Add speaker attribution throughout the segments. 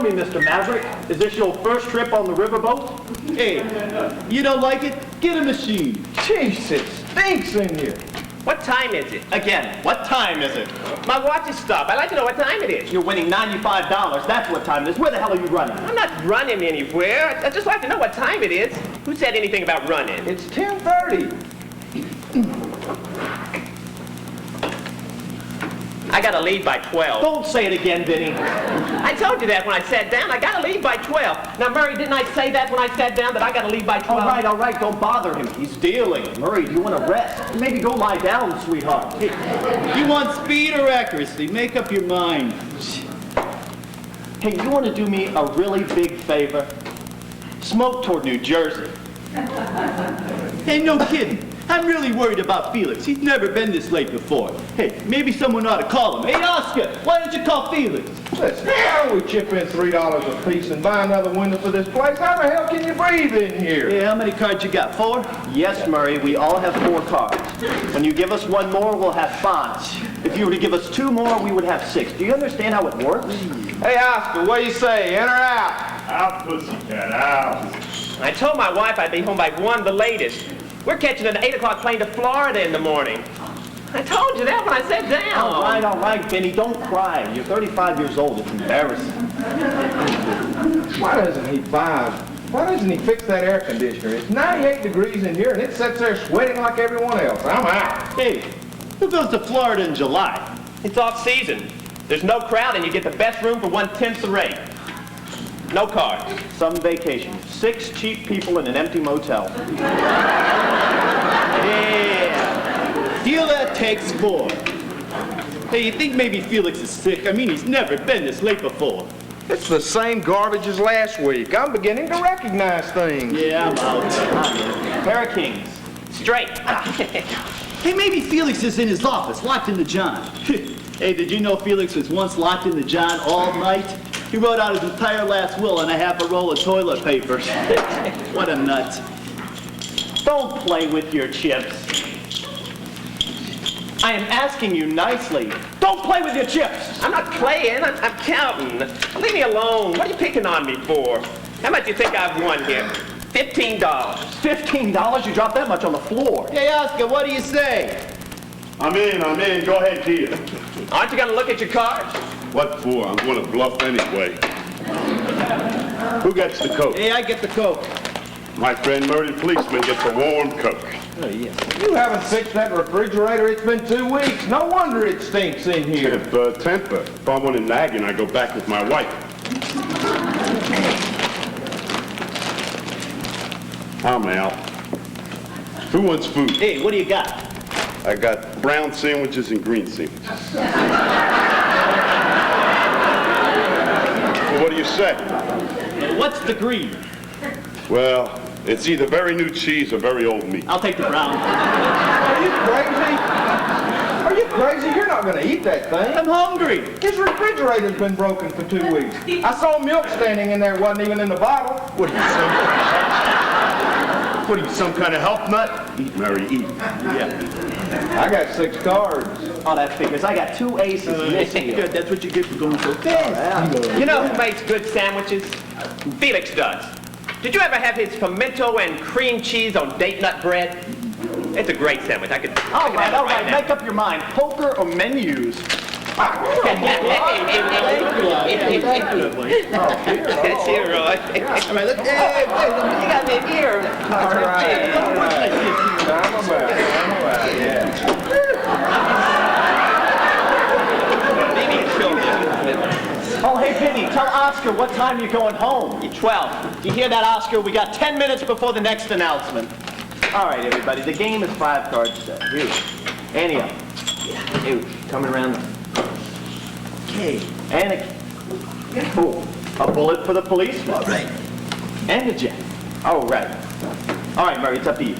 Speaker 1: me, Mr. Maverick, is this your first trip on the riverboat?
Speaker 2: Hey, you don't like it? Get a machine.
Speaker 3: Jesus, stinks in here.
Speaker 4: What time is it?
Speaker 1: Again, what time is it?
Speaker 4: My watch is stopped. I'd like to know what time it is.
Speaker 1: You're winning $95. That's what time it is. Where the hell are you running?
Speaker 4: I'm not running anywhere. I'd just like to know what time it is. Who said anything about running?
Speaker 3: It's 10:30.
Speaker 4: I gotta leave by 12.
Speaker 1: Don't say it again, Vinny.
Speaker 4: I told you that when I sat down. I gotta leave by 12. Now, Murray, didn't I say that when I sat down, that I gotta leave by 12?
Speaker 1: All right, don't bother him. He's dealing. Murray, do you want to rest? Maybe go lie down, sweetheart.
Speaker 2: You want speed or accuracy? Make up your mind.
Speaker 1: Hey, you want to do me a really big favor? Smoke toward New Jersey.
Speaker 2: Hey, no kidding. I'm really worried about Felix. He's never been this late before. Hey, maybe someone ought to call him. Hey, Oscar, why don't you call Felix?
Speaker 3: Listen, how do we chip in $3 a piece and buy another window for this place? How the hell can you breathe in here?
Speaker 2: Hey, how many cards you got? 4?
Speaker 1: Yes, Murray, we all have 4 cards. When you give us 1 more, we'll have 5. If you were to give us 2 more, we would have 6. Do you understand how it works?
Speaker 3: Hey, Oscar, what do you say? In or out?
Speaker 5: Out, pussycat, out.
Speaker 4: I told my wife I'd be home by 1 the latest. We're catching an 8 o'clock plane to Florida in the morning. I told you that when I sat down.
Speaker 1: All right, Benny, don't cry. You're 35 years old. It's embarrassing.
Speaker 3: Why doesn't he fix that air conditioner? It's 98 degrees in here and it sits there sweating like everyone else. I'm out.
Speaker 2: Hey, who goes to Florida in July?
Speaker 4: It's off season. There's no crowd and you get the best room for 1/10 the rate. No cards.
Speaker 1: Some vacation. 6 cheap people in an empty motel.
Speaker 2: Yeah. Deal that takes 4. Hey, you think maybe Felix is sick? I mean, he's never been this late before.
Speaker 3: It's the same garbage as last week. I'm beginning to recognize things.
Speaker 2: Yeah, I'm out.
Speaker 1: Pair of kings.
Speaker 4: Straight.
Speaker 2: Hey, maybe Felix is in his office, locked in the John. Hey, did you know Felix was once locked in the John all night? He wrote out his entire last will on a half a roll of toilet paper. What a nut.
Speaker 1: Don't play with your chips. I am asking you nicely. Don't play with your chips.
Speaker 4: I'm not playing. I'm counting. Leave me alone. What are you picking on me for? How much do you think I've won here? $15.
Speaker 1: $15? You dropped that much on the floor.
Speaker 2: Hey, Oscar, what do you say?
Speaker 5: I'm in. Go ahead, dear.
Speaker 4: Aren't you going to look at your cards?
Speaker 5: What for? I'm going to bluff anyway. Who gets the Coke?
Speaker 2: Hey, I get the Coke.
Speaker 5: My friend Murray, policeman, gets a warm Coke.
Speaker 2: Oh, yes.
Speaker 3: You haven't fixed that refrigerator. It's been 2 weeks. No wonder it stinks in here.
Speaker 5: Temper. If I want to nagging, I go back with my wife. I'm out. Who wants food?
Speaker 2: Hey, what do you got?
Speaker 5: I got brown sandwiches and green sandwiches. Well, what do you say?
Speaker 2: What's the green?
Speaker 5: Well, it's either very new cheese or very old meat.
Speaker 2: I'll take the brown.
Speaker 3: Are you crazy? Are you crazy? You're not going to eat that thing.
Speaker 2: I'm hungry.
Speaker 3: His refrigerator's been broken for 2 weeks. I saw milk standing in there. It wasn't even in the bottle.
Speaker 5: What are you, some kind of health nut? Eat, Mary, eat.
Speaker 2: Yeah.
Speaker 3: I got 6 cards.
Speaker 1: Oh, that figures. I got 2 aces missing.
Speaker 2: Good, that's what you get for going so fast.
Speaker 4: You know who makes good sandwiches? Felix does. Did you ever have his pimento and cream cheese on date nut bread? It's a great sandwich. I could
Speaker 1: All right,
Speaker 4: have it right now.
Speaker 1: make up your mind. Poker or menus?
Speaker 4: That's here, Roy.
Speaker 2: All right, look. Hey,
Speaker 4: You got me here.
Speaker 3: I'm about, yeah.
Speaker 1: Oh, hey, Vinny, tell Oscar what time you're going home. 12. Do you hear that, Oscar? We got 10 minutes before the next announcement. All right, everybody, the game is 5 cards set. Here. Annie up. Here, coming around. Okay. And a... Oh, a bullet for the policeman.
Speaker 2: all right.
Speaker 1: And a jet. Oh, right. All right, Murray, it's up to you.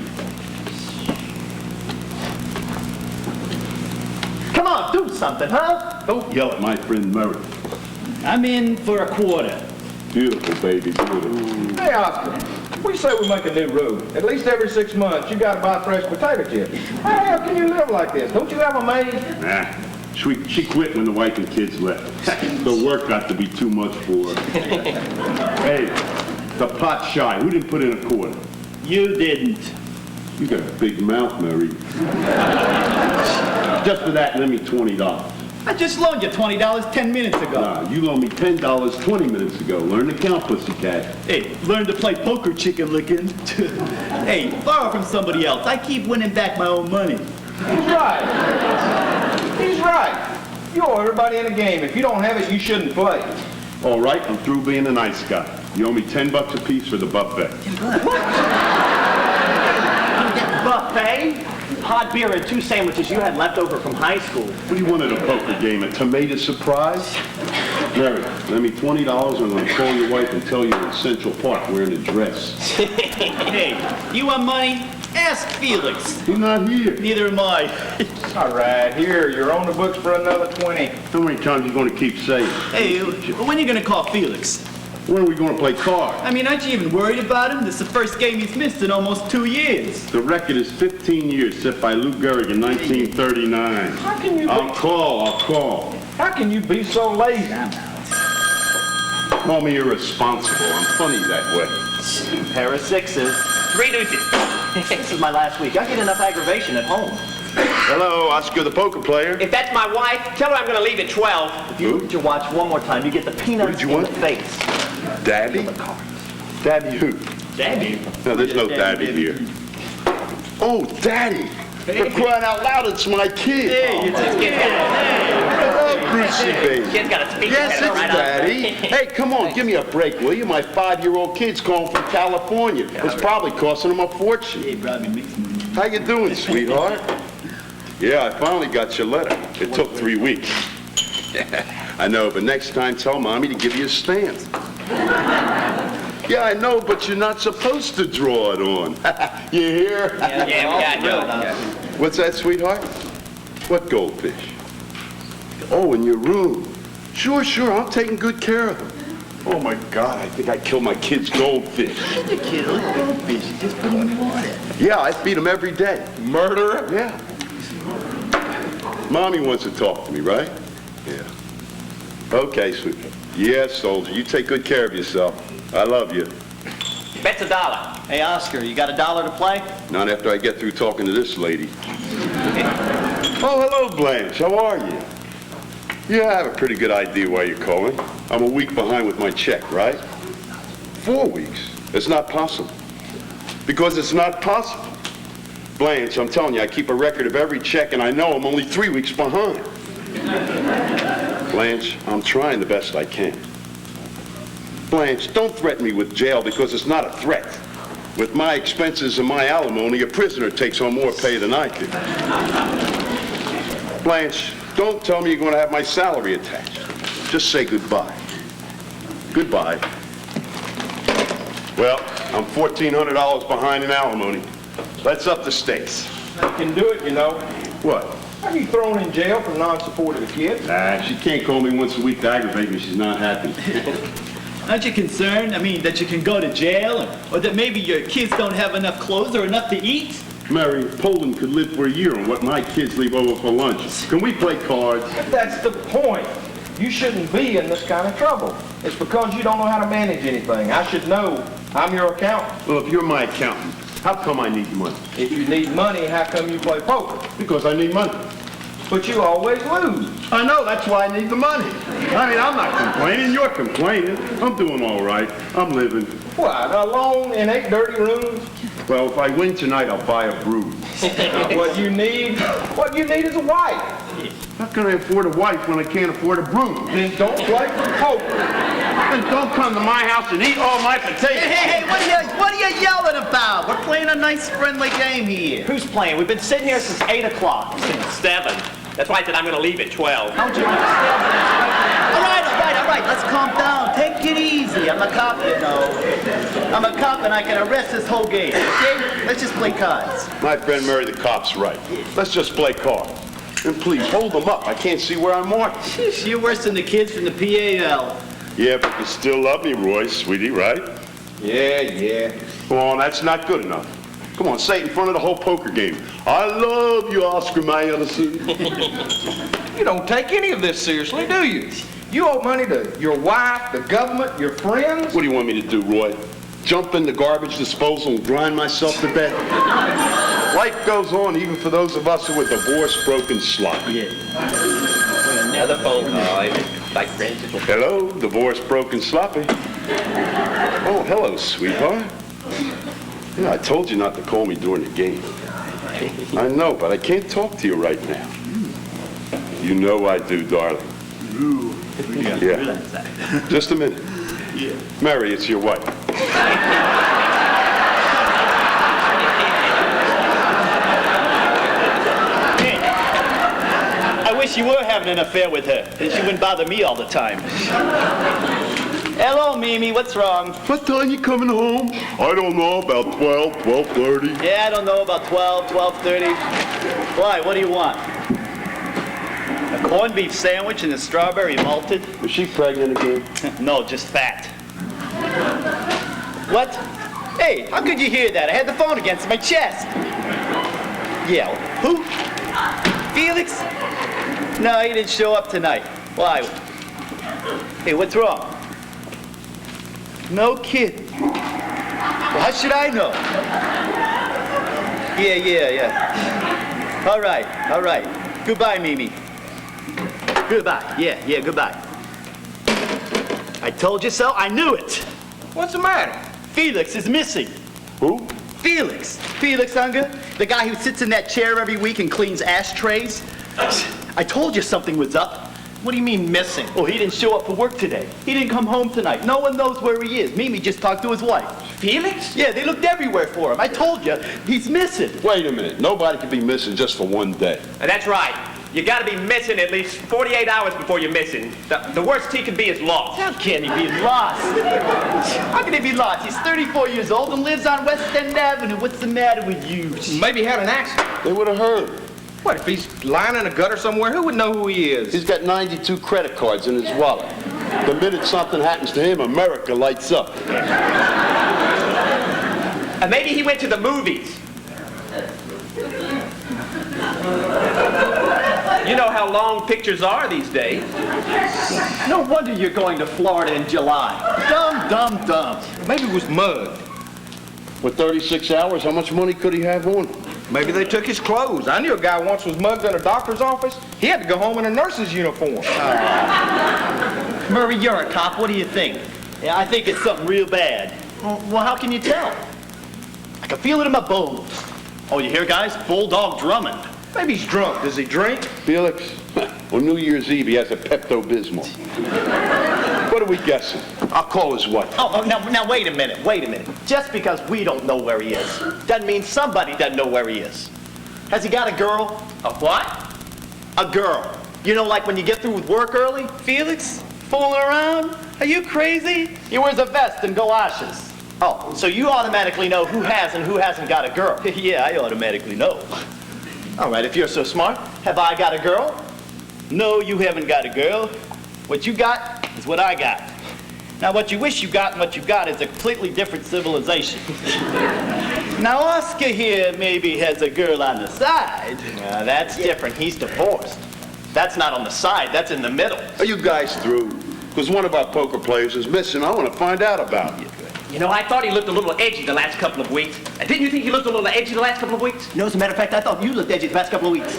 Speaker 1: Come on, do something, huh?
Speaker 5: Don't yell at my friend Murray.
Speaker 2: I'm in for a quarter.
Speaker 5: Beautiful, baby, beautiful.
Speaker 3: Hey, Oscar, we say we make a new rule. At least every 6 months, you got to buy fresh potato chips. How the hell can you live like this? Don't you have a maid?
Speaker 5: Nah, She quit when the wife and kids left. The work got to be too much for her. Hey, the pot shy. Who didn't put in a quarter?
Speaker 2: You didn't.
Speaker 5: You got a big mouth, Mary. Just for that, lend me $20.
Speaker 2: I just loaned you $20 10 minutes ago.
Speaker 5: Nah, you loaned me $10 20 minutes ago. Learn to count, pussycat.
Speaker 2: Hey, learn to play poker, chicken licking. Hey, borrow from somebody else. I keep winning back my own money.
Speaker 3: He's right. He's right. You owe everybody in a game. If you don't have it, you shouldn't play.
Speaker 5: All right, I'm through being a nice guy. You owe me $10 a piece for the buffet.
Speaker 1: Buffet? Hot beer and 2 sandwiches you had left over from high school.
Speaker 5: What do you want at a poker game? A tomato surprise? Mary, lend me $20 and I'm going to call your wife and tell you in Central Park wearing a dress.
Speaker 2: Hey, you want money? Ask Felix.
Speaker 5: He's not here.
Speaker 2: Neither am I.
Speaker 3: All right, here, you're on the books for another 20.
Speaker 5: How many times are you going to keep saying?
Speaker 2: Hey, when are you gonna call Felix?
Speaker 5: When are we going to play cards?
Speaker 2: I mean, aren't you even worried about him? This is the first game he's missed in almost 2 years.
Speaker 5: The record is 15 years set by Lou Gehrig in 1939.
Speaker 3: How can you
Speaker 5: I'll call.
Speaker 3: How can you be so lazy?
Speaker 5: Call me irresponsible. I'm funny that way.
Speaker 1: Pair of 6s.
Speaker 4: 3 deuces.
Speaker 1: This is my last week. I get enough aggravation at home.
Speaker 5: Hello, Oscar the poker player.
Speaker 4: If that's my wife, tell her I'm going to leave at 12.
Speaker 1: If you look at your watch one more time, you get the peanuts
Speaker 5: did you
Speaker 1: in
Speaker 5: want?
Speaker 1: the face.
Speaker 5: Daddy? Daddy who?
Speaker 2: Daddy?
Speaker 5: No, there's no daddy here. Oh, Daddy! For crying out loud, it's my kid.
Speaker 2: Hey, it's a kid.
Speaker 5: Hello, Brucey baby.
Speaker 4: Kid's got a speaker
Speaker 5: Yes,
Speaker 4: head
Speaker 5: it's
Speaker 4: right on.
Speaker 5: Daddy. Hey, come on, give me a break, will you? My 5-year-old kid's calling from California. It's probably costing him a fortune.
Speaker 2: Hey, brought me mixed money.
Speaker 5: How you doing, sweetheart? Yeah, I finally got your letter. It took 3 weeks. I know, but next time tell Mommy to give you a stamp. Yeah, I know, but you're not supposed to draw it on. You hear?
Speaker 4: Yeah, we got you.
Speaker 5: What's that, sweetheart? What goldfish? Oh, in your room. Sure, I'm taking good care of them. Oh, my God, I think I killed my kid's goldfish.
Speaker 2: The kid, look, goldfish. You just put him in water.
Speaker 5: Yeah, I feed them every day.
Speaker 3: Murderer?
Speaker 5: Yeah. Mommy wants to talk to me, right? Yeah. Okay, sweetheart. Yeah, soldier, you take good care of yourself. I love you.
Speaker 4: Bet's $1.
Speaker 1: Hey, Oscar, you got $1 to play?
Speaker 5: Not after I get through talking to this lady. Oh, hello, Blanche. How are you? Yeah, I have a pretty good idea why you're calling. I'm a week behind with my check, right? 4 weeks. It's not possible. Because it's not possible. Blanche, I'm telling you, I keep a record of every check, and I know I'm only 3 weeks behind. Blanche, I'm trying the best I can. Blanche, don't threaten me with jail because it's not a threat. With my expenses and my alimony, a prisoner takes home more pay than I do. Blanche, don't tell me you're going to have my salary attached. Just say goodbye. Goodbye. Well, I'm $1,400 behind in alimony. Let's up the stakes.
Speaker 3: I can do it, you know.
Speaker 5: What?
Speaker 3: Are you thrown in jail for non-support of the kid?
Speaker 5: Nah, she can't call me once a week to aggravate me. She's not happy.
Speaker 2: Aren't you concerned? I mean, that you can go to jail, or that maybe your kids don't have enough clothes or enough to eat?
Speaker 5: Mary, Poland could live for a year on what my kids leave over for lunch. Can we play cards?
Speaker 3: That's the point. You shouldn't be in this kind of trouble. It's because you don't know how to manage anything. I should know. I'm your accountant.
Speaker 5: Well, if you're my accountant, how come I need money?
Speaker 3: If you need money, how come you play poker?
Speaker 5: Because I need money.
Speaker 3: But you always lose.
Speaker 5: I know, that's why I need the money. I mean, I'm not complaining, you're complaining. I'm doing all right. I'm living.
Speaker 3: What, alone in 8 dirty rooms?
Speaker 5: Well, if I win tonight, I'll buy a broom.
Speaker 3: What you need is a wife.
Speaker 5: How can I afford a wife when I can't afford a broom?
Speaker 3: Then don't play poker.
Speaker 5: Then don't come to my house and eat all my potatoes.
Speaker 2: Hey, what are you yelling about? We're playing a nice, friendly game here.
Speaker 1: Who's playing? We've been sitting here since 8 o'clock.
Speaker 4: Since 7. That's why I said I'm going to leave at 12.
Speaker 1: How'd you
Speaker 2: All right. Let's calm down. Take it easy. I'm a cop, you know. I'm a cop and I can arrest this whole game, okay? Let's just play cards.
Speaker 5: My friend Mary, the cop's right. Let's just play cards. And please, hold them up. I can't see where I'm marked.
Speaker 2: Sheesh, you're worse than the kids from the PAL.
Speaker 5: Yeah, but you still love me, Roy, sweetie, right?
Speaker 3: Yeah.
Speaker 5: Well, that's not good enough. Come on, say it in front of the whole poker game. I love you, Oscar Madison.
Speaker 3: You don't take any of this seriously, do you? You owe money to your wife, the government, your friends.
Speaker 5: What do you want me to do, Roy? Jump in the garbage disposal and grind myself to death? Life goes on even for those of us who are divorced, broken, sloppy.
Speaker 4: Another phone call. Like Francis.
Speaker 5: Hello, divorced, broken, sloppy. Oh, hello, sweetheart. Yeah, I told you not to call me during the game. I know, but I can't talk to you right now. You know I do, darling. Yeah. Just a minute. Mary, it's your wife.
Speaker 2: I wish you were having an affair with her, then she wouldn't bother me all the time. Hello, Mimi, what's wrong?
Speaker 5: What time you coming home? I don't know, about 12, 12:30.
Speaker 2: Yeah, I don't know, about 12, 12:30. Why, what do you want? A corned beef sandwich and a strawberry malted?
Speaker 5: Is she pregnant again?
Speaker 2: No, just fat. What? Hey, how could you hear that? I had the phone against my chest. Yeah, who? Felix? No, he didn't show up tonight. Why? Hey, what's wrong? No kidding. Well, how should I know? Yeah. All right. Goodbye, Mimi. Goodbye. Yeah, goodbye. I told you so. I knew it.
Speaker 3: What's the matter?
Speaker 2: Felix is missing.
Speaker 5: Who?
Speaker 2: Felix Unger, the guy who sits in that chair every week and cleans ashtrays. I told you something was up.
Speaker 1: What do you mean missing?
Speaker 2: Oh, he didn't show up for work today. He didn't come home tonight. No one knows where he is. Mimi just talked to his wife.
Speaker 4: Felix?
Speaker 2: Yeah, they looked everywhere for him. I told you, he's missing.
Speaker 5: Wait a minute. Nobody can be missing just for one day.
Speaker 4: That's right. You gotta be missing at least 48 hours before you're missing. The worst he could be is lost.
Speaker 2: How can he be lost? How can he be lost? He's 34 years old and lives on West End Avenue. What's the matter with you?
Speaker 3: Maybe he had an accident.
Speaker 5: They would have heard.
Speaker 3: What, if he's lying in a gutter somewhere, who would know who he is?
Speaker 5: He's got 92 credit cards in his wallet. The minute something happens to him, America lights up.
Speaker 4: And maybe he went to the movies. You know how long pictures are these days.
Speaker 2: No wonder you're going to Florida in July. Dumb.
Speaker 3: Maybe he was mugged.
Speaker 5: For 36 hours, how much money could he have on him?
Speaker 3: Maybe they took his clothes. I knew a guy once was mugged in a doctor's office. He had to go home in a nurse's uniform.
Speaker 1: Murray, you're a cop. What do you think?
Speaker 2: Yeah, I think it's something real bad.
Speaker 1: Well, how can you tell?
Speaker 2: I can feel it in my bones.
Speaker 1: Oh, you hear, guys? Bulldog drumming.
Speaker 3: Maybe he's drunk. Does he drink?
Speaker 5: Felix, on New Year's Eve, he has a Pepto-Bismol. What are we guessing? I'll call his wife.
Speaker 1: Oh, now, wait a minute. Just because we don't know where he is, doesn't mean somebody doesn't know where he is. Has he got a girl?
Speaker 4: A what?
Speaker 1: A girl. You know, like when you get through with work early?
Speaker 2: Felix? Fooling around? Are you crazy? He wears a vest and galoshes.
Speaker 1: Oh, so you automatically know who has and who hasn't got a girl.
Speaker 2: Yeah, I automatically know.
Speaker 1: All right, if you're so smart, have I got a girl?
Speaker 2: No, you haven't got a girl. What you got is what I got. Now, what you wish you got and what you got is a completely different civilization. Now, Oscar here maybe has a girl on the side.
Speaker 1: That's different. He's divorced. That's not on the side. That's in the middle.
Speaker 5: Are you guys through? Because one of our poker players is missing. I want to find out about it.
Speaker 4: You know, I thought he looked a little edgy the last couple of weeks. And didn't you think he looked a little edgy the last couple of weeks?
Speaker 1: No, as a matter of fact, I thought you looked edgy the past couple of weeks.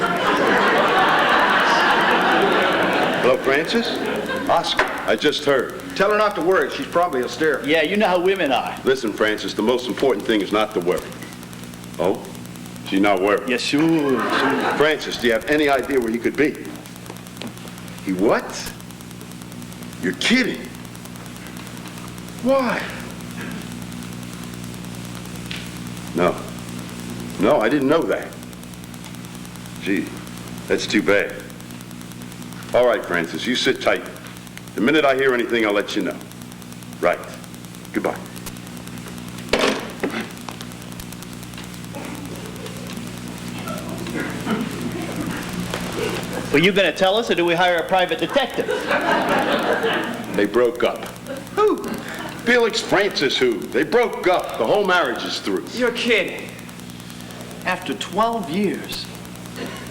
Speaker 5: Hello, Francis? Oscar, I just heard.
Speaker 3: Tell her not to worry. She's probably hysterical.
Speaker 2: Yeah, you know how women are.
Speaker 5: Listen, Francis, the most important thing is not to worry. Oh? She's not worried.
Speaker 2: Yeah, sure.
Speaker 5: Francis, do you have any idea where he could be? He what? You're kidding. Why? No, I didn't know that. Gee, that's too bad. All right, Francis, you sit tight. The minute I hear anything, I'll let you know. Right. Goodbye.
Speaker 2: Were you going to tell us, or do we hire a private detective?
Speaker 5: They broke up.
Speaker 3: Who?
Speaker 5: Felix Francis who? They broke up. The whole marriage is through.
Speaker 4: You're kidding.
Speaker 1: After 12 years.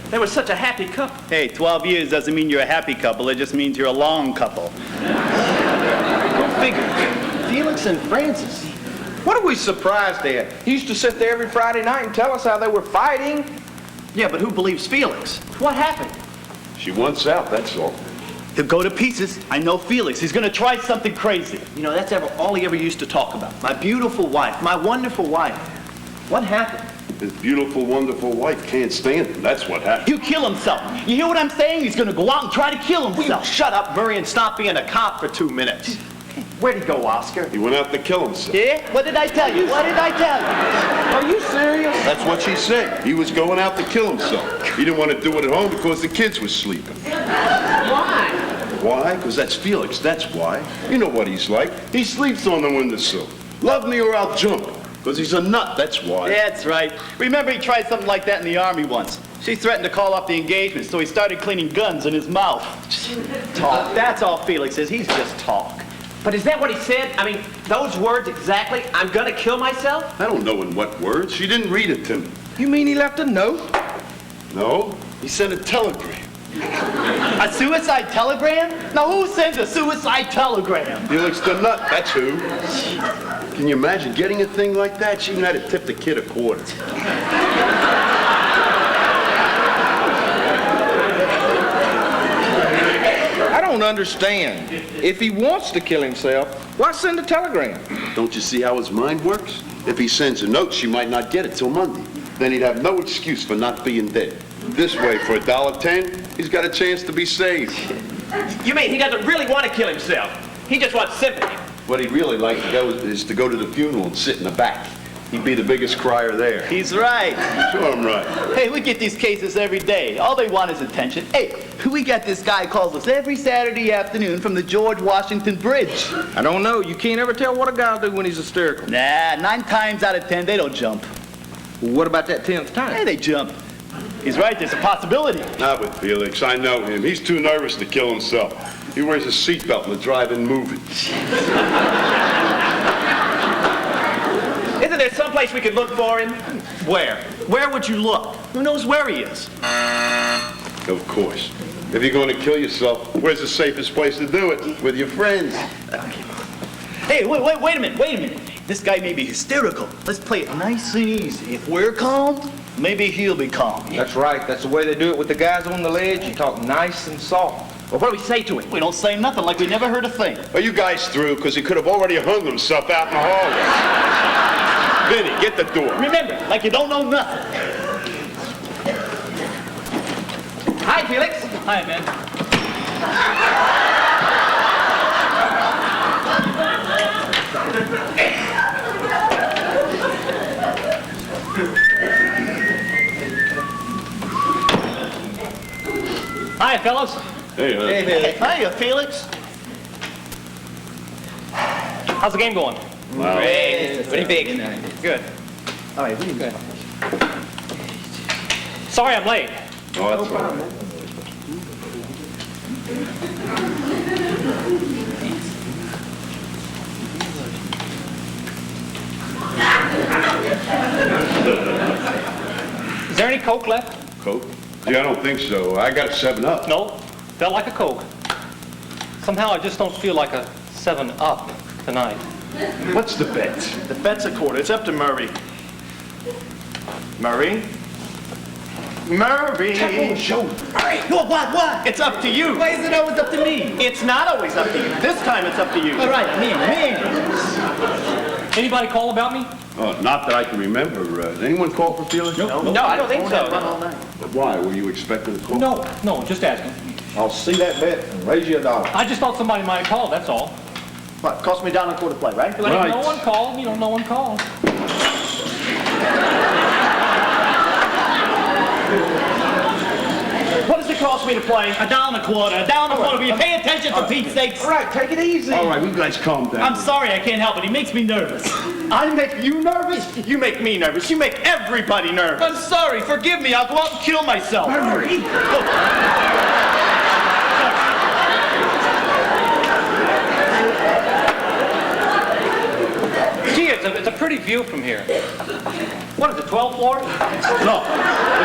Speaker 4: They were such a happy couple.
Speaker 2: Hey, 12 years doesn't mean you're a happy couple. It just means you're a long couple.
Speaker 1: Go figure. Felix and Francis.
Speaker 3: What are we surprised at? He used to sit there every Friday night and tell us how they were fighting.
Speaker 1: Yeah, but who believes Felix? What happened?
Speaker 5: She wants out, that's all.
Speaker 2: He'll go to pieces. I know Felix. He's going to try something crazy.
Speaker 1: You know, that's all he ever used to talk about. My beautiful wife, my wonderful wife. What happened?
Speaker 5: His beautiful, wonderful wife can't stand him. That's what happened.
Speaker 2: He'll kill himself. You hear what I'm saying? He's going to go out and try to kill
Speaker 1: Will you
Speaker 2: himself.
Speaker 1: shut up, Murray, and stop being a cop for 2 minutes? Where'd he go, Oscar?
Speaker 5: He went out to kill himself.
Speaker 2: Yeah? What did I tell you? What did I tell you?
Speaker 3: Are you serious?
Speaker 5: That's what she said. He was going out to kill himself. He didn't want to do it at home because the kids were sleeping.
Speaker 4: Why?
Speaker 5: Why? Because that's Felix, that's why. You know what he's like. He sleeps on the windowsill. Love me or I'll jump. Because he's a nut, that's why.
Speaker 2: That's right. Remember he tried something like that in the Army once. She threatened to call off the engagement, so he started cleaning guns in his mouth.
Speaker 1: Talk. That's all Felix is. He's just talk.
Speaker 4: But is that what he said? I mean, those words exactly? I'm gonna kill myself?
Speaker 5: I don't know in what words. She didn't read it to me.
Speaker 3: You mean he left a note?
Speaker 5: No, he sent a telegram.
Speaker 2: A suicide telegram? Now who sends a suicide telegram?
Speaker 5: Felix the nut, that's who. Can you imagine getting a thing like that? She even had to tip the kid a quarter.
Speaker 3: I don't understand. If he wants to kill himself, why send a telegram?
Speaker 5: Don't you see how his mind works? If he sends a note, she might not get it till Monday. Then he'd have no excuse for not being dead. This way, for $1.10, he's got a chance to be saved.
Speaker 4: You mean he doesn't really want to kill himself? He just wants sympathy.
Speaker 5: What he'd really like to go is to go to the funeral and sit in the back. He'd be the biggest crier there.
Speaker 2: He's right.
Speaker 5: Sure, I'm right.
Speaker 2: Hey, we get these cases every day. All they want is attention. Hey, we got this guy calls us every Saturday afternoon from the George Washington Bridge.
Speaker 3: I don't know. You can't ever tell what a guy'll do when he's hysterical.
Speaker 2: Nah, 9 times out of 10, they don't jump.
Speaker 3: Well, what about that 10th
Speaker 2: Hey,
Speaker 3: time?
Speaker 2: they jump. He's right, there's a possibility.
Speaker 5: Not with Felix. I know him. He's too nervous to kill himself. He wears a seatbelt in the drive-in movie.
Speaker 4: Isn't there someplace we could look for him?
Speaker 1: Where? Where would you look? Who knows where he is?
Speaker 5: Of course. If you're going to kill yourself, where's the safest place to do it? With your friends.
Speaker 2: Hey, wait a minute. This guy may be hysterical. Let's play it nice and easy. If we're calm, maybe he'll be calm.
Speaker 3: That's right. That's the way they do it with the guys on the ledge. You talk nice and soft.
Speaker 4: Well, what do we say to him?
Speaker 2: We don't say nothing like we never heard a thing.
Speaker 5: Are you guys through? Because he could have already hung himself out in the hallway. Vinny, get the door.
Speaker 2: Remember, like you don't know nothing.
Speaker 4: Hi, Felix.
Speaker 2: Hi, man. Hi, fellas.
Speaker 5: Hey,
Speaker 2: Hiya, Felix.
Speaker 6: How's the game going?
Speaker 5: Wow.
Speaker 4: Great. Pretty big.
Speaker 6: Good.
Speaker 1: All right, what do you got?
Speaker 6: Sorry I'm late.
Speaker 5: Oh, that's all right.
Speaker 6: Is there any Coke left?
Speaker 5: Coke? Yeah, I don't think so. I got a 7-Up.
Speaker 6: No. Felt like a Coke. Somehow I just don't feel like a 7-Up tonight.
Speaker 5: What's the bet?
Speaker 1: The bet's a quarter. It's up to Murray. Murray? Murray!
Speaker 2: What?
Speaker 1: It's up to you.
Speaker 2: Why is it always up to me?
Speaker 1: It's not always up to you. This time it's up to you.
Speaker 2: All right, me.
Speaker 6: Anybody call about me?
Speaker 5: Not that I can remember. Did anyone call for Felix?
Speaker 4: No, I don't think so.
Speaker 5: But why? Were you expecting a call?
Speaker 6: No, just asking.
Speaker 3: I'll see that bet and raise you $1.
Speaker 6: I just thought somebody might have called, that's all.
Speaker 1: What, cost me down a quarter play, right?
Speaker 6: Like, no one called, no one called.
Speaker 1: What does it cost me to play?
Speaker 2: $1.25. Will you pay attention for Pete's sakes?
Speaker 3: All right, take it easy.
Speaker 5: All right, you guys calm down.
Speaker 2: I'm sorry, I can't help it. He makes me nervous.
Speaker 1: I make you nervous? You make me nervous. You make everybody nervous.
Speaker 2: I'm sorry, forgive me. I'll go out and kill myself.
Speaker 6: Gee, it's a pretty view from here. What is it, 12 floors?
Speaker 5: No,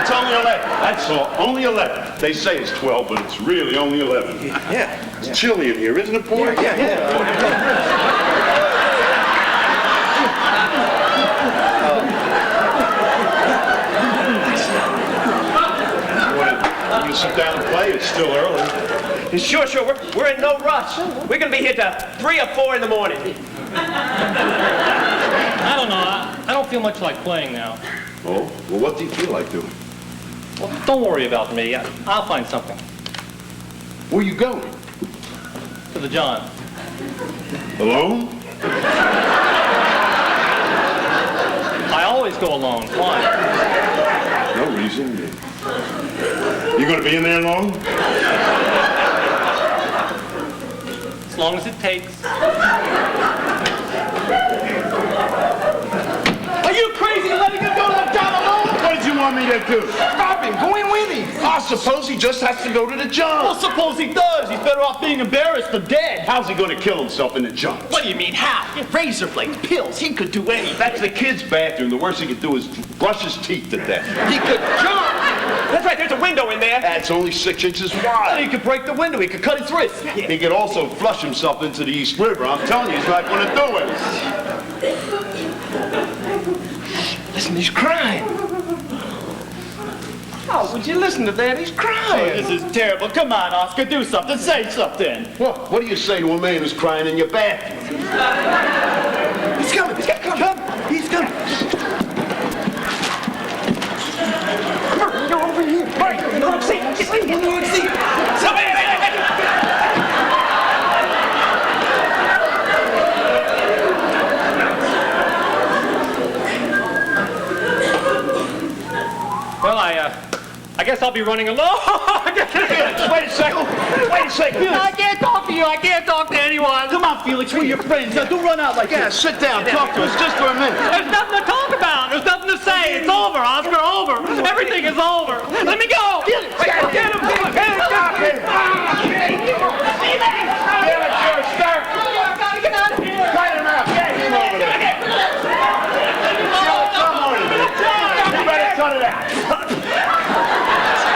Speaker 5: it's only 11. That's all. Only 11. They say it's 12, but it's really only 11.
Speaker 4: Yeah.
Speaker 5: It's chilly in here, isn't it, boy? You sit down and play. It's still early.
Speaker 4: Sure. We're in no rush. We're going to be here till 3 or 4 in the morning.
Speaker 6: I don't know. I don't feel much like playing now.
Speaker 5: Oh, well, what do you feel like doing?
Speaker 6: Well, don't worry about me. I'll find something.
Speaker 5: Where you going?
Speaker 6: To the John.
Speaker 5: Alone?
Speaker 6: I always go alone. Why?
Speaker 5: No reason. You gonna be in there long?
Speaker 6: As long as it takes.
Speaker 2: Are you crazy letting him go to the John alone?
Speaker 5: What did you want me to do?
Speaker 3: Stop him. Go in with him.
Speaker 5: I suppose he just has to go to the John.
Speaker 2: Well, suppose he does. He's better off being embarrassed than dead.
Speaker 5: How's he gonna kill himself in the John?
Speaker 2: What do you mean, how? Razor blades, pills, he could do anything.
Speaker 5: That's the kid's bathroom. The worst he could do is brush his teeth to death.
Speaker 2: He could jump.
Speaker 4: That's right, there's a window in there.
Speaker 5: That's only 6 inches
Speaker 2: He
Speaker 5: wide.
Speaker 2: could break the window. He could cut his wrist.
Speaker 5: He could also flush himself into the East River. I'm telling you, he's not gonna do it.
Speaker 3: Listen, he's crying. Oh, would you listen to that? He's
Speaker 2: Oh,
Speaker 3: crying.
Speaker 2: this is terrible. Come on, Oscar, do something. Say something.
Speaker 5: What do you say to a man who's crying in your bathroom?
Speaker 3: He's coming. He's coming.
Speaker 2: Come. He's coming.
Speaker 3: You're over here. Right. In the wrong seat. Get in the wrong seat.
Speaker 6: Well, I guess I'll be running alone.
Speaker 5: Wait a second.
Speaker 6: I can't talk to you. I can't talk to anyone.
Speaker 2: Come on, Felix, we're your friends. Now, don't run out like
Speaker 5: Yeah,
Speaker 2: this.
Speaker 5: sit down. Talk to us just for a minute.
Speaker 6: There's nothing to talk about. There's nothing to say. It's over, Oscar. Over. Everything is over. Let me go. Get him.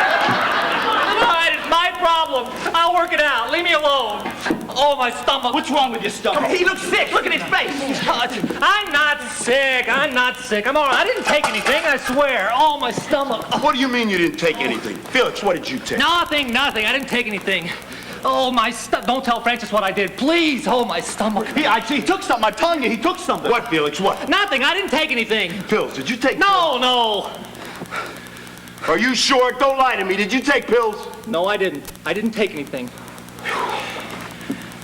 Speaker 6: All right, it's my problem. I'll work it out. Leave me alone. Oh, my stomach.
Speaker 2: What's wrong with your stomach?
Speaker 4: He looks sick. Look at his face.
Speaker 6: I'm not sick. I'm all right. I didn't take anything, I swear. Oh, my stomach.
Speaker 5: What do you mean you didn't take anything? Felix, what did you take?
Speaker 6: Nothing. I didn't take anything. Oh, my stomach. Don't tell Francis what I did, please. Oh, my stomach.
Speaker 2: He took something. I'm telling you, he took something.
Speaker 5: What, Felix, what?
Speaker 6: Nothing. I didn't take anything.
Speaker 5: Pills, did you take
Speaker 6: No.
Speaker 5: Are you sure? Don't lie to me. Did you take pills?
Speaker 6: No, I didn't. I didn't take anything.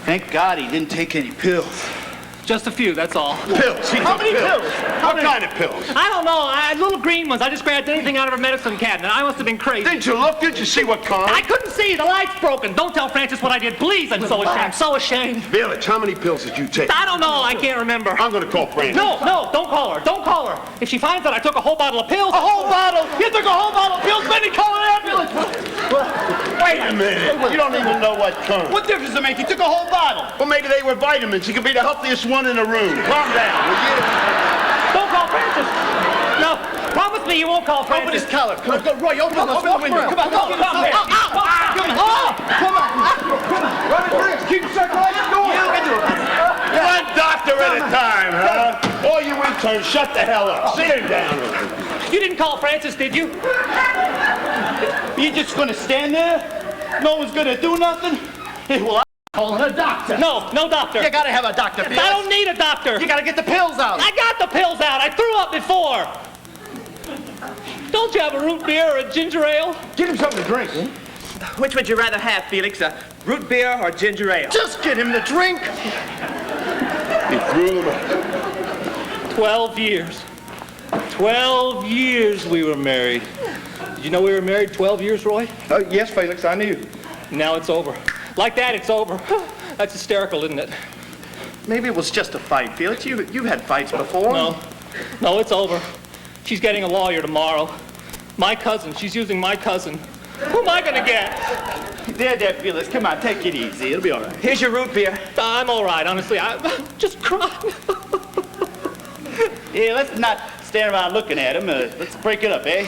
Speaker 2: Thank God he didn't take any pills.
Speaker 6: Just a few, that's all.
Speaker 5: Pills. He
Speaker 2: How
Speaker 5: took
Speaker 2: many pills?
Speaker 5: What kind of pills?
Speaker 6: I don't know. Little green ones. I just grabbed anything out of a medicine cabinet. I must have been crazy.
Speaker 5: Didn't you look? Did you see what kind?
Speaker 6: I couldn't see. The light's broken. Don't tell Francis what I did, please. I'm so ashamed. So ashamed.
Speaker 5: Felix, how many pills did you take?
Speaker 6: I don't know. I can't remember.
Speaker 5: I'm going to call Francis.
Speaker 6: No, don't call her. Don't call her. If she finds out I took a whole bottle of pills.
Speaker 2: A whole bottle? You took a whole bottle of pills, then he called an ambulance.
Speaker 5: Wait a minute. You don't even know what kind.
Speaker 2: What difference does it make? He took a whole bottle.
Speaker 5: Well, maybe they were vitamins. He could be the healthiest one in the room. Calm down, will you?
Speaker 6: Don't call Francis. No, promise me you won't call Francis.
Speaker 2: Open his collar. Come on, go, Roy, open the window. Come on,
Speaker 6: Come on.
Speaker 3: Run the drinks. Keep the circulation going.
Speaker 5: One doctor at a time, huh? All you interns, shut the hell up. Sit him down.
Speaker 6: You didn't call Francis, did you?
Speaker 2: You just gonna stand there? No one's gonna do nothing? Hey, well, I'm calling a doctor.
Speaker 6: No doctor.
Speaker 2: You gotta have a doctor, Felix.
Speaker 6: I don't need a doctor.
Speaker 2: You gotta get the pills out.
Speaker 6: I got the pills out. I threw up before. Don't you have a root beer or a ginger ale?
Speaker 3: Get him something to drink.
Speaker 4: Which would you rather have, Felix? A root beer or ginger ale?
Speaker 2: Just get him to drink.
Speaker 5: He threw them out.
Speaker 6: 12 years. 12 years we were married. Did you know we were married 12 years, Roy?
Speaker 3: Yes, Felix, I knew.
Speaker 6: Now it's over. Like that, it's over. That's hysterical, isn't it?
Speaker 2: Maybe it was just a fight, Felix. You've had fights before.
Speaker 6: No, it's over. She's getting a lawyer tomorrow. My cousin. She's using my cousin. Who am I gonna get?
Speaker 2: There, Felix. Come on, take it easy. It'll be all right.
Speaker 4: Here's your root beer.
Speaker 6: I'm all right, honestly. I'm just crying.
Speaker 2: Yeah, let's not stand around looking at him. Let's break it up, eh?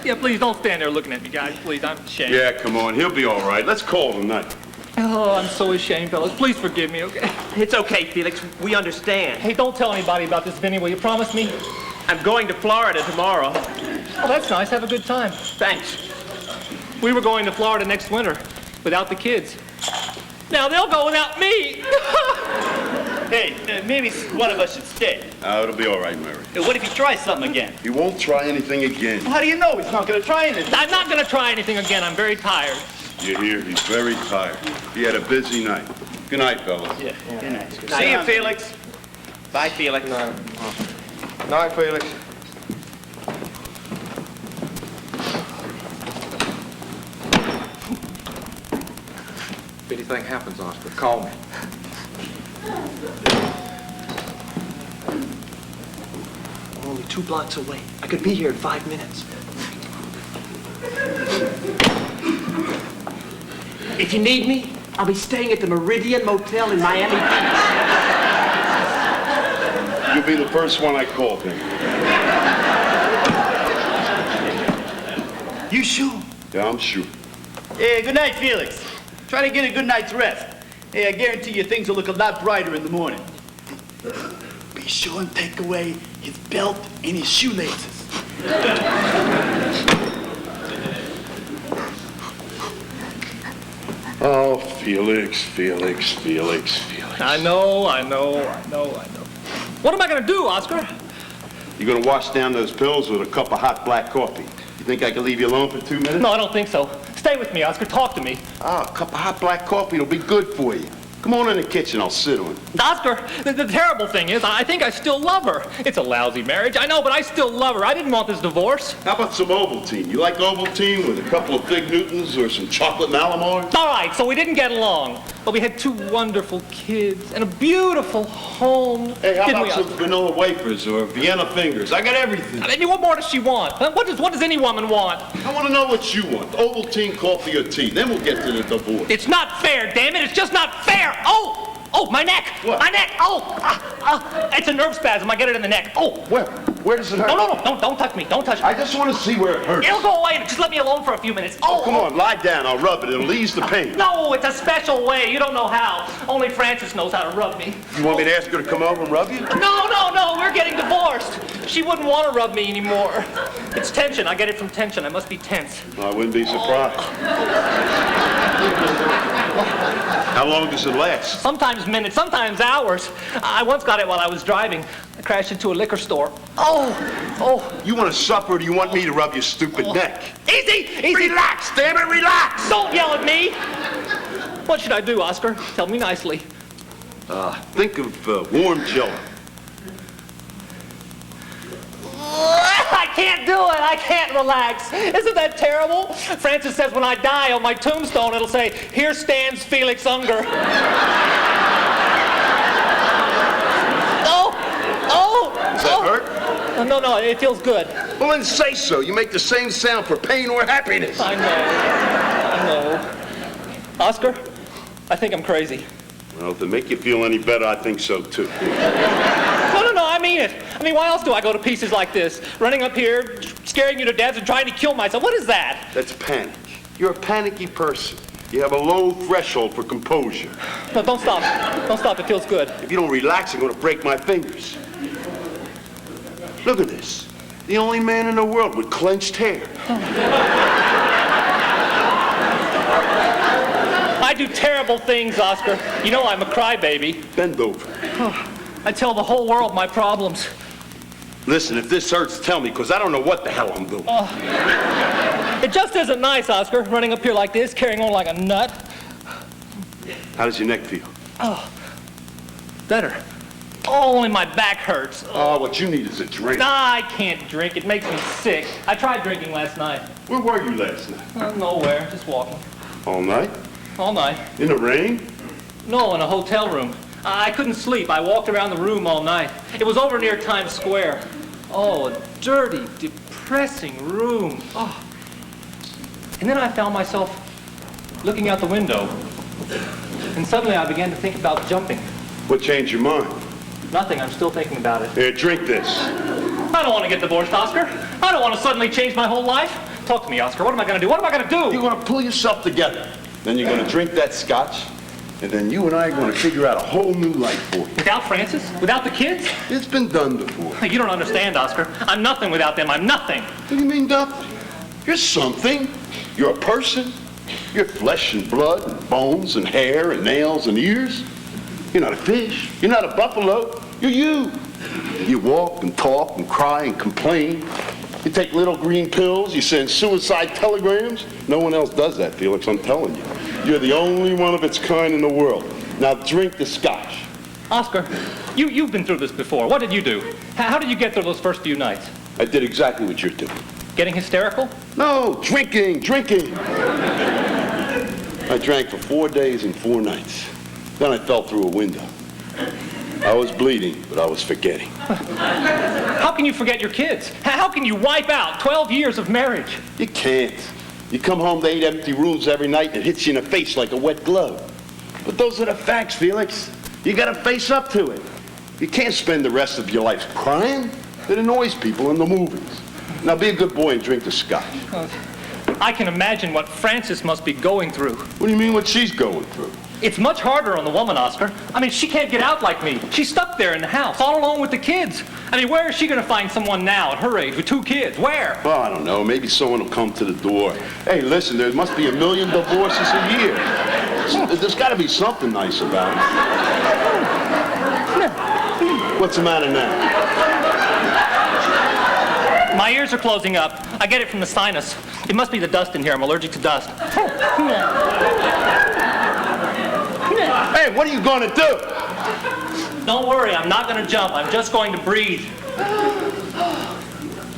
Speaker 6: Yeah, please don't stand there looking at me, guys. Please, I'm ashamed.
Speaker 5: Yeah, come on. He'll be all right. Let's call it a night.
Speaker 6: Oh, I'm so ashamed, fellas. Please forgive me, okay?
Speaker 4: It's okay, Felix. We understand.
Speaker 6: Hey, don't tell anybody about this, Vinny. Will you promise me?
Speaker 4: I'm going to Florida tomorrow.
Speaker 6: Oh, that's nice. Have a good time.
Speaker 4: Thanks.
Speaker 6: We were going to Florida next winter without the kids. Now they'll go without me.
Speaker 2: Hey, maybe one of us should stay.
Speaker 5: It'll be all right, Mary.
Speaker 2: What if he tries something again?
Speaker 5: He won't try anything again.
Speaker 2: How do you know he's not going to try anything?
Speaker 6: I'm not going to try anything again. I'm very tired.
Speaker 5: You hear? He's very tired. He had a busy night. Good night, fellas.
Speaker 2: Yeah, good night.
Speaker 4: See you, Felix. Bye, Felix.
Speaker 3: Night, Felix. If anything happens, Oscar, call me.
Speaker 1: We're only 2 blocks away. I could be here in 5 minutes. If you need me, I'll be staying at the Meridian Motel in Miami Beach.
Speaker 5: You'll be the first one I call, then.
Speaker 2: You sure?
Speaker 5: Yeah, I'm sure.
Speaker 2: Hey, good night, Felix. Try to get a good night's rest. Hey, I guarantee you things will look a lot brighter in the morning. Be sure and take away his belt and his shoelaces.
Speaker 5: Oh, Felix.
Speaker 6: I know. What am I going to do, Oscar?
Speaker 5: You're gonna wash down those pills with a cup of hot black coffee. You think I can leave you alone for 2 minutes?
Speaker 6: No, I don't think so. Stay with me, Oscar. Talk to me.
Speaker 5: A cup of hot black coffee will be good for you. Come on in the kitchen, I'll sit on it.
Speaker 6: Oscar, the terrible thing is, I think I still love her. It's a lousy marriage, I know, but I still love her. I didn't want this divorce.
Speaker 5: How about some Ovaltine? You like Ovaltine with a couple of Fig Newtons or some chocolate Malamars?
Speaker 6: All right, so we didn't get along, but we had 2 wonderful kids and a beautiful home.
Speaker 5: Hey, how
Speaker 6: Didn't
Speaker 5: about
Speaker 6: we,
Speaker 5: some vanilla wafers or Vienna fingers? I got everything.
Speaker 6: I mean, what more does she want? What does any woman want?
Speaker 5: I want to know what you want. Ovaltine, coffee, or tea. Then we'll get to the divorce.
Speaker 6: It's not fair, damn it. It's just not fair. Oh, my neck.
Speaker 5: What?
Speaker 6: My neck. It's a nerve spasm. I get it in the neck. Oh.
Speaker 5: Where does it hurt?
Speaker 6: No, don't touch me. Don't touch me.
Speaker 5: I just want to see where it hurts.
Speaker 6: It'll go away. Just let me alone for a few minutes. Oh,
Speaker 5: Come on, lie down. I'll rub it. It'll ease the pain.
Speaker 6: No, it's a special way. You don't know how. Only Frances knows how to rub me.
Speaker 5: You want me to ask her to come over and rub you?
Speaker 6: No. We're getting divorced. She wouldn't want to rub me anymore. It's tension. I get it from tension. I must be tense.
Speaker 5: I wouldn't be surprised. How long does it last?
Speaker 6: Sometimes minutes, sometimes hours. I once got it while I was driving. I crashed into a liquor store. Oh.
Speaker 5: You want to suffer or do you want me to rub your stupid neck?
Speaker 6: Easy.
Speaker 5: Relax, damn it, relax!
Speaker 6: Don't yell at me. What should I do, Oscar? Tell me nicely.
Speaker 5: Think of warm jello.
Speaker 6: I can't do it. I can't relax. Isn't that terrible? Francis says when I die on my tombstone, it'll say, "Here stands Felix Unger."
Speaker 5: Does that hurt?
Speaker 6: No, it feels good.
Speaker 5: Well, then say so. You make the same sound for pain or happiness.
Speaker 6: I know. Oscar, I think I'm crazy.
Speaker 5: Well, if it make you feel any better, I think so, too.
Speaker 6: No, I mean it. I mean, why else do I go to pieces like this? Running up here, scaring you to death and trying to kill myself. What is that?
Speaker 5: That's panic. You're a panicky person. You have a low threshold for composure.
Speaker 6: No, don't stop. Don't stop. It feels good.
Speaker 5: If you don't relax, I'm going to break my fingers. Look at this. The only man in the world with clenched hair.
Speaker 6: I do terrible things, Oscar. You know I'm a crybaby.
Speaker 5: Bend over.
Speaker 6: I tell the whole world my problems.
Speaker 5: Listen, if this hurts, tell me, because I don't know what the hell I'm doing.
Speaker 6: It just isn't nice, Oscar, running up here like this, carrying on like a nut.
Speaker 5: How does your neck feel?
Speaker 6: Better. Oh, only my back hurts.
Speaker 5: Oh, what you need is a drink.
Speaker 6: I can't drink. It makes me sick. I tried drinking last night.
Speaker 5: Where were you last night?
Speaker 6: Nowhere. Just walking.
Speaker 5: All night?
Speaker 6: All night.
Speaker 5: In the rain?
Speaker 6: No, in a hotel room. I couldn't sleep. I walked around the room all night. It was over near Times Square. Oh, a dirty, depressing room. Oh. And then I found myself looking out the window. And suddenly I began to think about jumping.
Speaker 5: What changed your mind?
Speaker 6: Nothing. I'm still thinking about it.
Speaker 5: Here, drink this.
Speaker 6: I don't want to get divorced, Oscar. I don't want to suddenly change my whole life. Talk to me, Oscar. What am I going to do? What am I going to do?
Speaker 5: You're going to pull yourself together. Then you're going to drink that scotch. And then you and I are going to figure out a whole new life for you.
Speaker 6: Without Francis? Without the kids?
Speaker 5: It's been done before.
Speaker 6: You don't understand, Oscar. I'm nothing without them. I'm nothing.
Speaker 5: What do you mean nothing? You're something. You're a person. You're flesh and blood and bones and hair and nails and ears. You're not a fish. You're not a buffalo. You're you. You walk and talk and cry and complain. You take little green pills. You send suicide telegrams. No one else does that, Felix, I'm telling you. You're the only one of its kind in the world. Now drink the scotch.
Speaker 6: Oscar, you've been through this before. What did you do? How did you get through those first few nights?
Speaker 5: I did exactly what you're doing.
Speaker 6: Getting hysterical?
Speaker 5: No, drinking. I drank for 4 days and 4 nights. Then I fell through a window. I was bleeding, but I was forgetting.
Speaker 6: How can you forget your kids? How can you wipe out 12 years of marriage?
Speaker 5: You can't. You come home to 8 empty rooms every night and it hits you in the face like a wet glove. But those are the facts, Felix. You gotta face up to it. You can't spend the rest of your life crying. It annoys people in the movies. Now be a good boy and drink the scotch.
Speaker 6: I can imagine what Frances must be going through.
Speaker 5: What do you mean what she's going through?
Speaker 6: It's much harder on the woman, Oscar. I mean, she can't get out like me. She's stuck there in the house, all alone with the kids. I mean, where is she going to find someone now at her age with 2 kids? Where?
Speaker 5: Well, I don't know. Maybe someone will come to the door. Hey, listen, there must be 1 million divorces a year. There's got to be something nice about it. What's the matter now?
Speaker 6: My ears are closing up. I get it from the sinus. It must be the dust in here. I'm allergic to dust.
Speaker 5: Hey, what are you going to do?
Speaker 6: Don't worry, I'm not going to jump. I'm just going to breathe.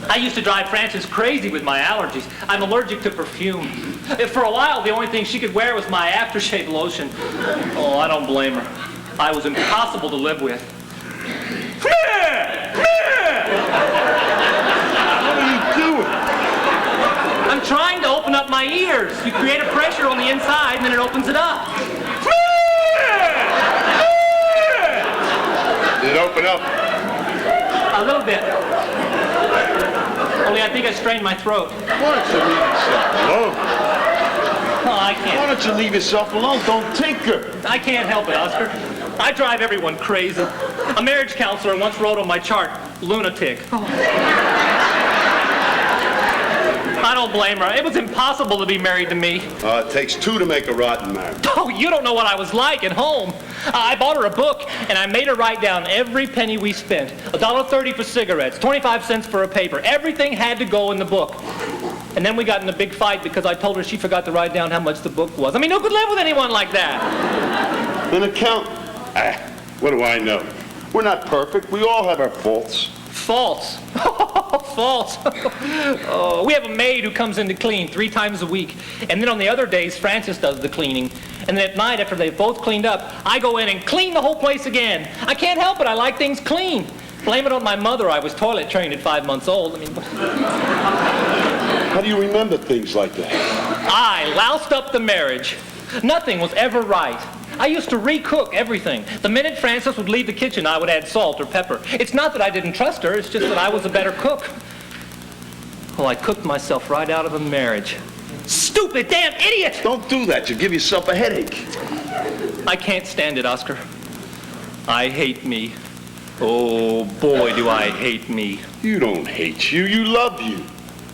Speaker 6: I used to drive Frances crazy with my allergies. I'm allergic to perfume. For a while, the only thing she could wear was my aftershave lotion. Oh, I don't blame her. I was impossible to live with.
Speaker 5: What are you doing?
Speaker 6: I'm trying to open up my ears. You create a pressure on the inside, and then it opens it up.
Speaker 5: Did it open up?
Speaker 6: A little bit. Only I think I strained my throat.
Speaker 5: Why don't you leave yourself alone?
Speaker 6: Oh, I
Speaker 5: Why
Speaker 6: can't.
Speaker 5: don't you leave yourself alone? Don't tinker.
Speaker 6: I can't help it, Oscar. I drive everyone crazy. A marriage counselor once wrote on my chart, lunatic. I don't blame her. It was impossible to be married to me.
Speaker 5: It takes 2 to make a rotten marriage.
Speaker 6: Oh, you don't know what I was like at home. I bought her a book, and I made her write down every penny we spent. $1.30 for cigarettes, 25 cents for a paper. Everything had to go in the book. And then we got in a big fight because I told her she forgot to write down how much the book was. I mean, who could live with anyone like that?
Speaker 5: An accountant. What do I know? We're not perfect. We all have our faults.
Speaker 6: Faults. Faults. Oh, we have a maid who comes in to clean 3 times a week. And then on the other days, Frances does the cleaning. And then at night, after they've both cleaned up, I go in and clean the whole place again. I can't help it. I like things clean. Blame it on my mother. I was toilet trained at 5 months old. I mean,
Speaker 5: How do you remember things like that?
Speaker 6: I loused up the marriage. Nothing was ever right. I used to recook everything. The minute Frances would leave the kitchen, I would add salt or pepper. It's not that I didn't trust her, it's just that I was a better cook. Well, I cooked myself right out of a marriage. Stupid damn idiot!
Speaker 5: Don't do that. You give yourself a headache.
Speaker 6: I can't stand it, Oscar. I hate me. Oh, boy, do I hate me.
Speaker 5: You don't hate you. You love you.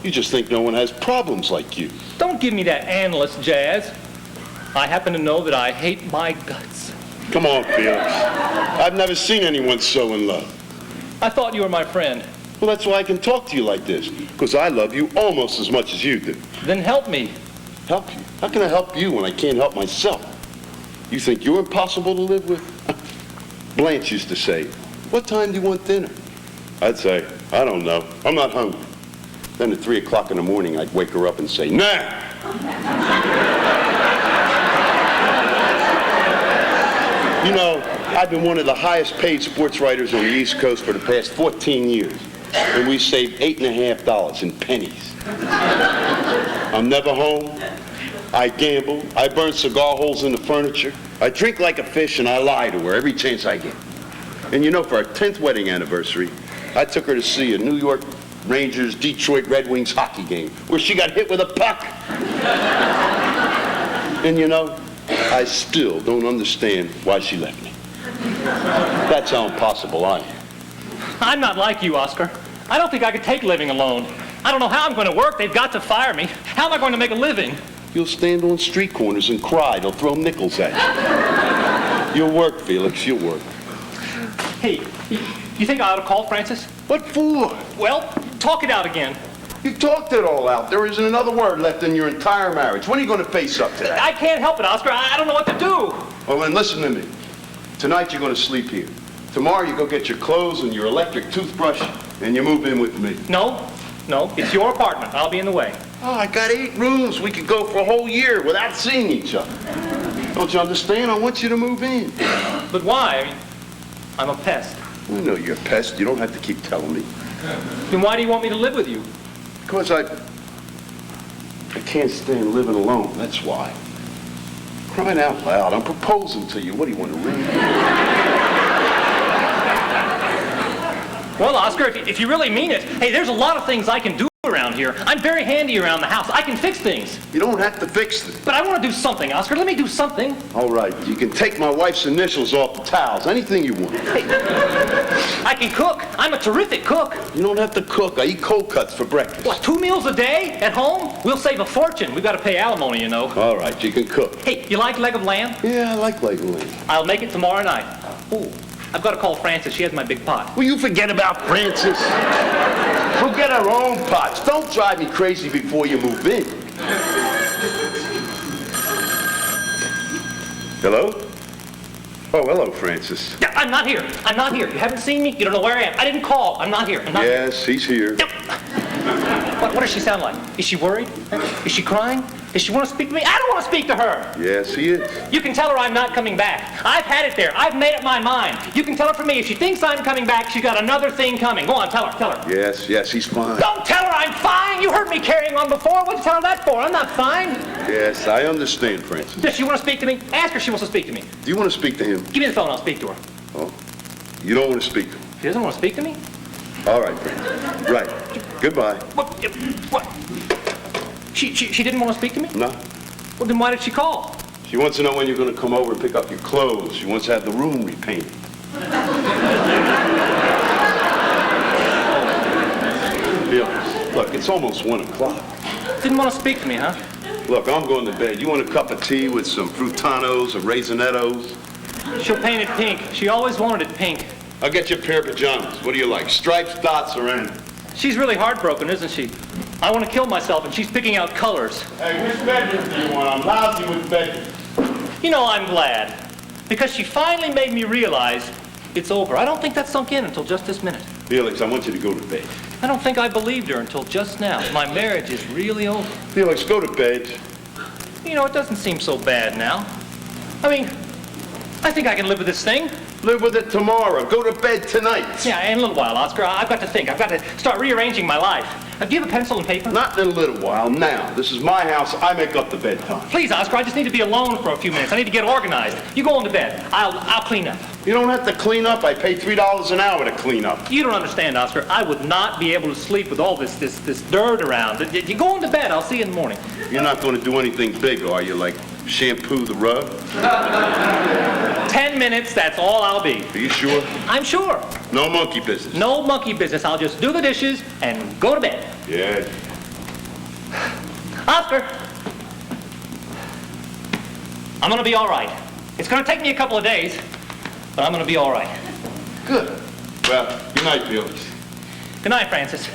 Speaker 5: You just think no one has problems like you.
Speaker 6: Don't give me that analyst jazz. I happen to know that I hate my guts.
Speaker 5: Come on, Felix. I've never seen anyone so in love.
Speaker 6: I thought you were my friend.
Speaker 5: Well, that's why I can talk to you like this, because I love you almost as much as you do.
Speaker 6: Then help me.
Speaker 5: Help you? How can I help you when I can't help myself? You think you're impossible to live with? Blanche used to say, "What time do you want dinner?" I'd say, "I don't know. I'm not hungry." Then at 3 o'clock in the morning, I'd wake her up and say, "Nah." You know, I've been one of the highest paid sports writers on the East Coast for the past 14 years. And we saved $8.50 in pennies. I'm never home. I gamble. I burn cigar holes in the furniture. I drink like a fish and I lie to her every chance I get. And you know, for our 10th wedding anniversary, I took her to see a New York Rangers Detroit Red Wings hockey game where she got hit with a puck. And you know, I still don't understand why she left me. That's how impossible I am.
Speaker 6: I'm not like you, Oscar. I don't think I could take living alone. I don't know how I'm going to work. They've got to fire me. How am I going to make a living?
Speaker 5: You'll stand on street corners and cry. They'll throw nickels at you. You'll work, Felix. You'll work.
Speaker 6: Hey, you think I ought to call Francis?
Speaker 5: What for?
Speaker 6: Well, talk it out again.
Speaker 5: You talked it all out. There isn't another word left in your entire marriage. When are you going to face up to that?
Speaker 6: I can't help it, Oscar. I don't know what to do.
Speaker 5: Well, then listen to me. Tonight you're going to sleep here. Tomorrow you go get your clothes and your electric toothbrush and you move in with me.
Speaker 6: No, it's your apartment. I'll be in the way.
Speaker 5: Oh, I got 8 rooms. We could go for a whole year without seeing each other. Don't you understand? I want you to move in.
Speaker 6: But why? I mean, I'm a pest.
Speaker 5: I know you're a pest. You don't have to keep telling me.
Speaker 6: Then why do you want me to live with you?
Speaker 5: Because I can't stand living alone. That's why. Crying out loud. I'm proposing to you. What do you want to read?
Speaker 6: Well, Oscar, if you really mean it, hey, there's a lot of things I can do around here. I'm very handy around the house. I can fix things.
Speaker 5: You don't have to fix them.
Speaker 6: But I want to do something, Oscar. Let me do something.
Speaker 5: All right. You can take my wife's initials off the towels. Anything you want.
Speaker 6: Hey, I can cook. I'm a terrific cook.
Speaker 5: You don't have to cook. I eat cold cuts for breakfast.
Speaker 6: What, 2 meals a day at home? We'll save a fortune. We've got to pay alimony, you know.
Speaker 5: All right. You can cook.
Speaker 6: Hey, you like leg of lamb?
Speaker 5: Yeah, I like leg of lamb.
Speaker 6: I'll make it tomorrow night. Ooh, I've got to call Frances. She has my big pot.
Speaker 5: Will you forget about Francis? We'll get our own pots. Don't drive me crazy before you move in. Hello? Oh, hello, Francis.
Speaker 6: Yeah, I'm not here. I'm not here. You haven't seen me. You don't know where I am. I didn't call. I'm not here. I'm not
Speaker 5: Yes, he's here.
Speaker 6: here. What does she sound like? Is she worried? Is she crying? Does she want to speak to me? I don't want to speak to her.
Speaker 5: Yes, he is.
Speaker 6: You can tell her I'm not coming back. I've had it there. I've made up my mind. You can tell her for me. If she thinks I'm coming back, she's got another thing coming. Go on, tell her.
Speaker 5: Yes, he's fine.
Speaker 6: Don't tell her I'm fine. You heard me carrying on before. What'd you tell her that for? I'm not fine.
Speaker 5: Yes, I understand, Francis.
Speaker 6: Does she want to speak to me? Ask her if she wants to speak to me.
Speaker 5: Do you want to speak to him?
Speaker 6: Give me the phone. I'll speak to her.
Speaker 5: Oh, you don't want to speak to him?
Speaker 6: She doesn't want to speak to me?
Speaker 5: All right, Francis. Right. Goodbye.
Speaker 6: What? She didn't want to speak to me?
Speaker 5: No.
Speaker 6: Well, then why did she call?
Speaker 5: She wants to know when you're going to come over and pick up your clothes. She wants to have the room repainted. Look, it's almost 1 o'clock.
Speaker 6: Didn't want to speak to me, huh?
Speaker 5: Look, I'm going to bed. You want a cup of tea with some frutanos or raisinettos?
Speaker 6: She'll paint it pink. She always wanted it pink.
Speaker 5: I'll get you a pair of pajamas. What do you like, stripes, dots, or anything?
Speaker 6: She's really heartbroken, isn't she? I want to kill myself, and she's picking out colors.
Speaker 5: Hey, which bedroom do you want? I'm lousy with bedrooms.
Speaker 6: You know, I'm glad. Because she finally made me realize it's over. I don't think that sunk in until just this minute.
Speaker 5: Felix, I want you to go to bed.
Speaker 6: I don't think I believed her until just now. My marriage is really over.
Speaker 5: Felix, go to bed.
Speaker 6: You know, it doesn't seem so bad now. I mean, I think I can live with this thing.
Speaker 5: Live with it tomorrow. Go to bed tonight.
Speaker 6: Yeah, in a little while, Oscar. I've got to think. I've got to start rearranging my life. Do you have a pencil and paper?
Speaker 5: Not in a little while. Now. This is my house. I make up the bedtime.
Speaker 6: Please, Oscar, I just need to be alone for a few minutes. I need to get organized. You go on to bed. I'll clean up.
Speaker 5: You don't have to clean up. I pay $3 an hour to clean up.
Speaker 6: You don't understand, Oscar. I would not be able to sleep with all this dirt around. You go on to bed. I'll see you in the morning.
Speaker 5: You're not going to do anything big, are you? Like shampoo the rug?
Speaker 6: 10 minutes, that's all I'll be.
Speaker 5: Are you sure?
Speaker 6: I'm sure.
Speaker 5: No monkey business.
Speaker 6: No monkey business. I'll just do the dishes and go to bed.
Speaker 5: Yeah.
Speaker 6: Oscar, I'm going to be all right. It's going to take me a couple of days, but I'm going to be all right.
Speaker 5: Good. Well, good night, Felix.
Speaker 6: Good night, Francis.